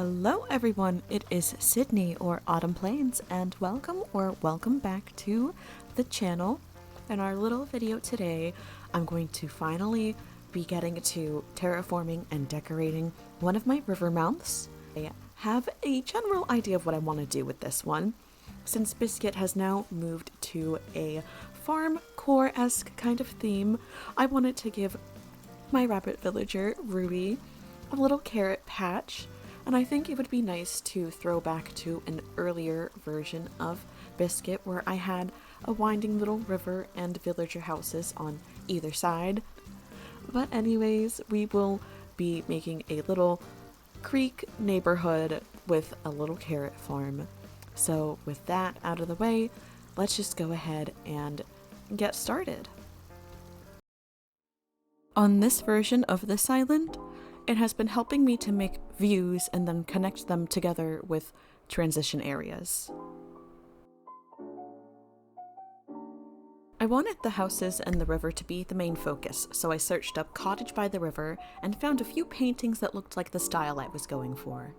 Hello everyone, it is Sydney or Autumn Plains and welcome back to the channel. In our little video today, I'm going to finally be getting to terraforming and decorating one of my river mouths. I have a general idea of what I want to do with this one. Since Biscuit has now moved to a farm core-esque kind of theme, I wanted to give my rabbit villager, Ruby, a little carrot patch. And I think it would be nice to throw back to an earlier version of Biscuit where I had a winding little river and villager houses on either side. But anyways, we will be making a little creek neighborhood with a little carrot farm. So with that out of the way, let's just go ahead and get started. On this version of this island, it has been helping me to make views and then connect them together with transition areas. I wanted the houses and the river to be the main focus, so I searched up Cottage by the River and found a few paintings that looked like the style I was going for.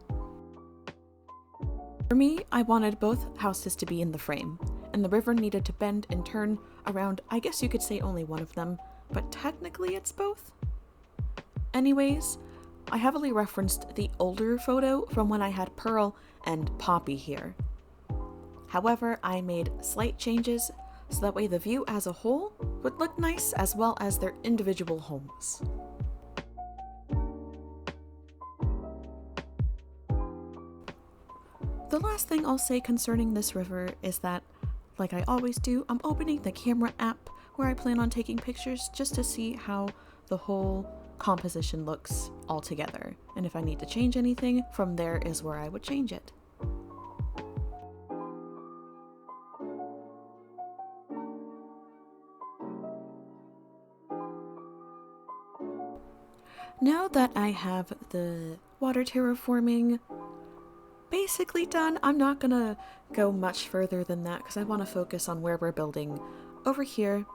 For me, I wanted both houses to be in the frame, and the river needed to bend and turn around, I guess you could say only one of them, but technically it's both. Anyways, I heavily referenced the older photo from when I had Pearl and Poppy here. However, I made slight changes so that way the view as a whole would look nice as well as their individual homes. The last thing I'll say concerning this river is that, like I always do, I'm opening the camera app where I plan on taking pictures just to see how the whole composition looks all together, and if I need to change anything, from there is where I would change it. Now that I have the water terraforming basically done, I'm not gonna go much further than that because I want to focus on where we're building over here.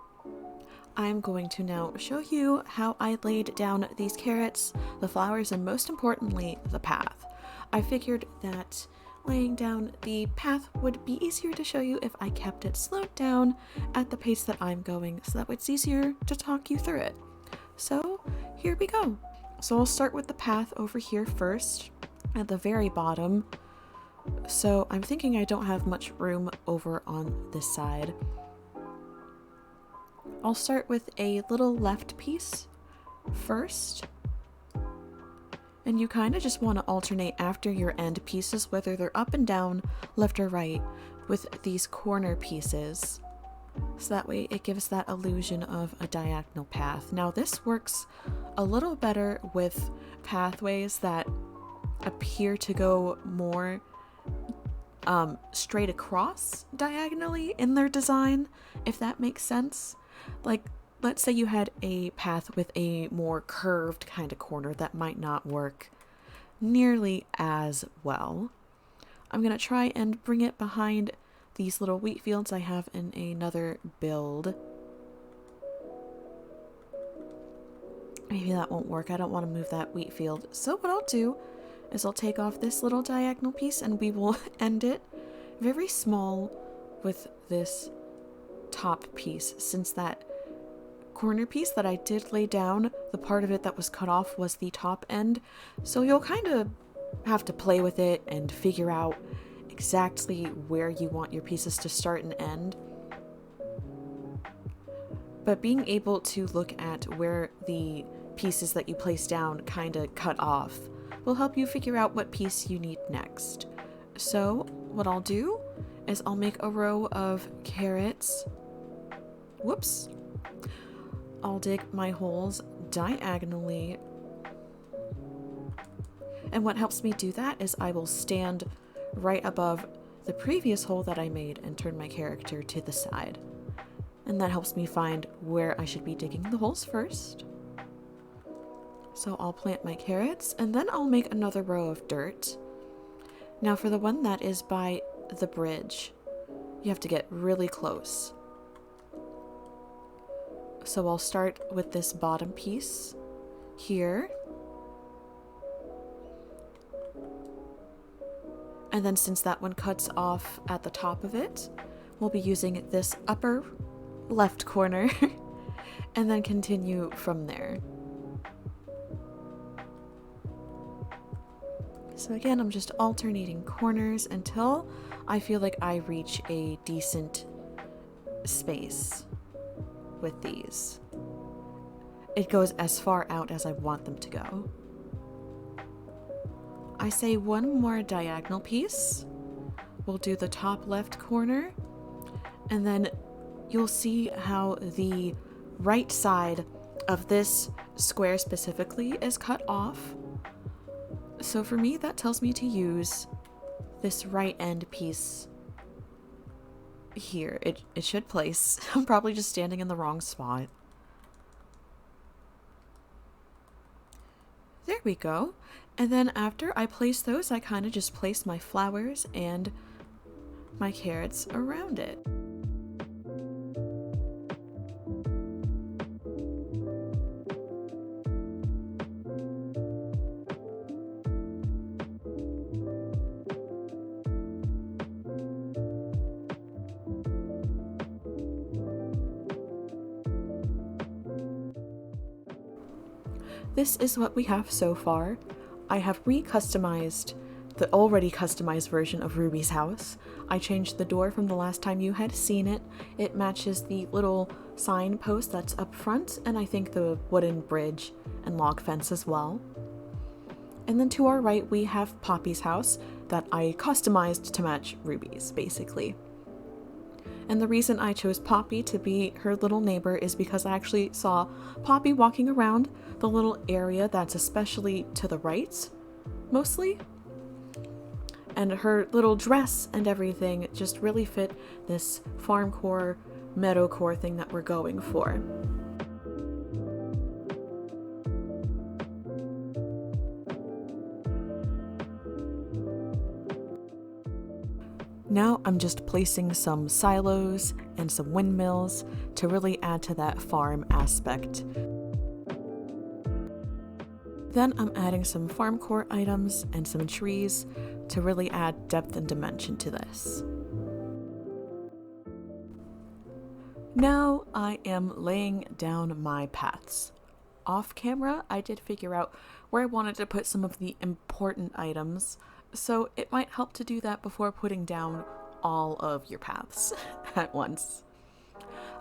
I'm going to now show you how I laid down these carrots, the flowers, and most importantly, the path. I figured that laying down the path would be easier to show you if I kept it slowed down at the pace that I'm going, so that it's easier to talk you through it. So here we go. So I'll start with the path over here first, at the very bottom. So I'm thinking I don't have much room over on this side. I'll start with a little left piece first, and you kind of just want to alternate after your end pieces, whether they're up and down, left or right, with these corner pieces, so that way it gives that illusion of a diagonal path. Now this works a little better with pathways that appear to go more straight across diagonally in their design, if that makes sense. Like, let's say you had a path with a more curved kind of corner that might not work nearly as well. I'm going to try and bring it behind these little wheat fields I have in another build. Maybe that won't work. I don't want to move that wheat field. So what I'll do is I'll take off this little diagonal piece and we will end it very small with this top piece, since that corner piece that I did lay down, the part of it that was cut off was the top end, so you'll kind of have to play with it and figure out exactly where you want your pieces to start and end. But being able to look at where the pieces that you place down kind of cut off will help you figure out what piece you need next. So what I'll do is I'll make a row of carrots. Whoops. I'll dig my holes diagonally. And what helps me do that is I will stand right above the previous hole that I made and turn my character to the side. And that helps me find where I should be digging the holes first. So I'll plant my carrots and then I'll make another row of dirt. Now for the one that is by the bridge, you have to get really close. So I'll start with this bottom piece here. And then since that one cuts off at the top of it, we'll be using this upper left corner and then continue from there. So again, I'm just alternating corners until I feel like I reach a decent space with these. It goes as far out as I want them to go. I say one more diagonal piece. We'll do the top left corner, and then you'll see how the right side of this square specifically is cut off. So for me, that tells me to use this right end piece here. It should place. I'm probably just standing in the wrong spot. There we go. And then after I place those, I kind of just place my flowers and my carrots around it. This is what we have so far. I have re-customized the already customized version of Ruby's house. I changed the door from the last time you had seen it. It matches the little signpost that's up front, and I think the wooden bridge and log fence as well. And then to our right, we have Poppy's house that I customized to match Ruby's, basically. And the reason I chose Poppy to be her little neighbor is because I actually saw Poppy walking around the little area that's especially to the right, mostly. And her little dress and everything just really fit this farmcore, meadowcore thing that we're going for. Now I'm just placing some silos and some windmills to really add to that farm aspect. Then I'm adding some farmcore items and some trees to really add depth and dimension to this. Now I am laying down my paths. Off camera, I did figure out where I wanted to put some of the important items, so it might help to do that before putting down all of your paths at once.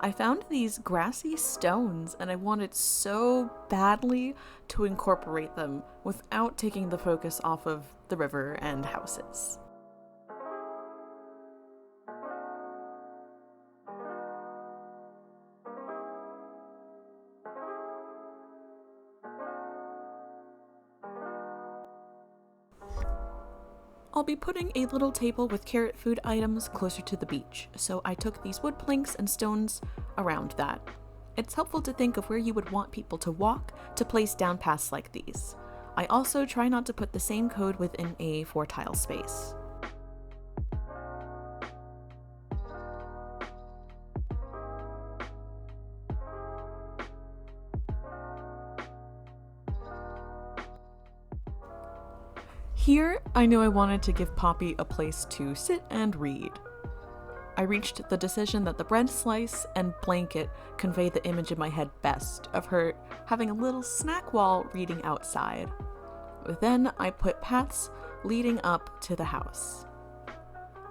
I found these grassy stones and I wanted so badly to incorporate them without taking the focus off of the river and houses. I'll be putting a little table with carrot food items closer to the beach, so I took these wood planks and stones around that. It's helpful to think of where you would want people to walk to place down paths like these. I also try not to put the same code within a 4-tile space. Here, I knew I wanted to give Poppy a place to sit and read. I reached the decision that the bread slice and blanket convey the image in my head best of her having a little snack while reading outside. Then I put paths leading up to the house.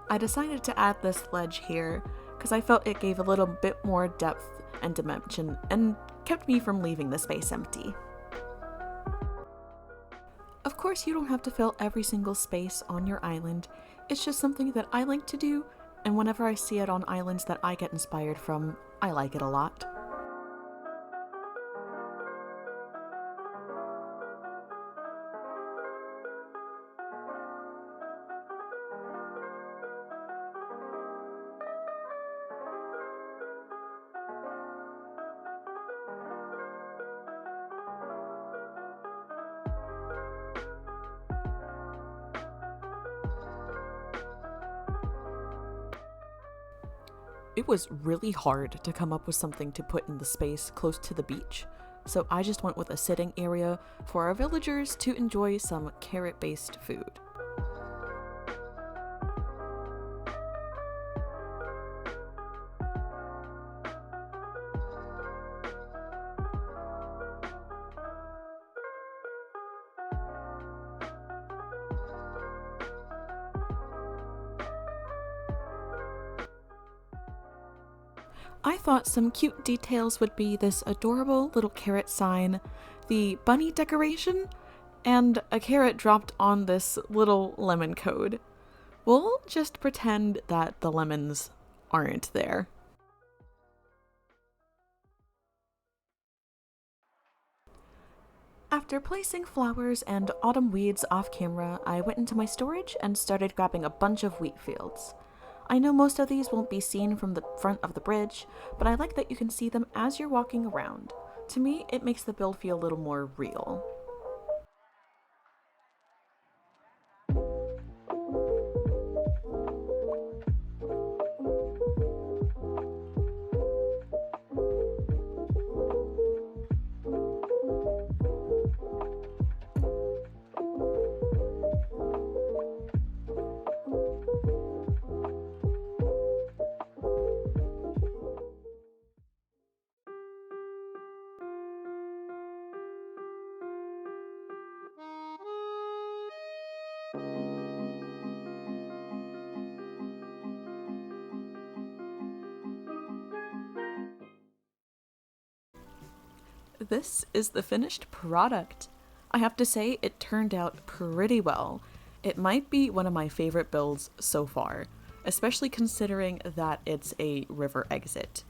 I decided to add this ledge here because I felt it gave a little bit more depth and dimension and kept me from leaving the space empty. Of course, you don't have to fill every single space on your island. It's just something that I like to do, and whenever I see it on islands that I get inspired from, I like it a lot. It was really hard to come up with something to put in the space close to the beach, so I just went with a sitting area for our villagers to enjoy some carrot-based food. I thought some cute details would be this adorable little carrot sign, the bunny decoration, and a carrot dropped on this little lemon code. We'll just pretend that the lemons aren't there. After placing flowers and autumn weeds off camera, I went into my storage and started grabbing a bunch of wheat fields. I know most of these won't be seen from the front of the bridge, but I like that you can see them as you're walking around. To me, it makes the build feel a little more real. This is the finished product. I have to say, it turned out pretty well. It might be one of my favorite builds so far, especially considering that it's a river exit.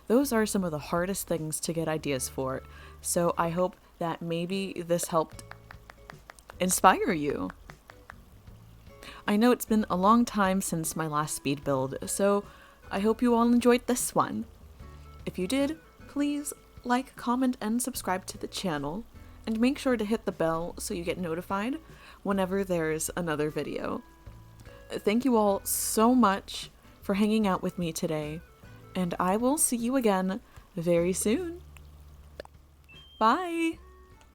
Those are some of the hardest things to get ideas for, so I hope that maybe this helped inspire you. I know it's been a long time since my last speed build, so I hope you all enjoyed this one. If you did, please like, comment, and subscribe to the channel, and make sure to hit the bell so you get notified whenever there's another video. Thank you all so much for hanging out with me today, and I will see you again very soon. Bye!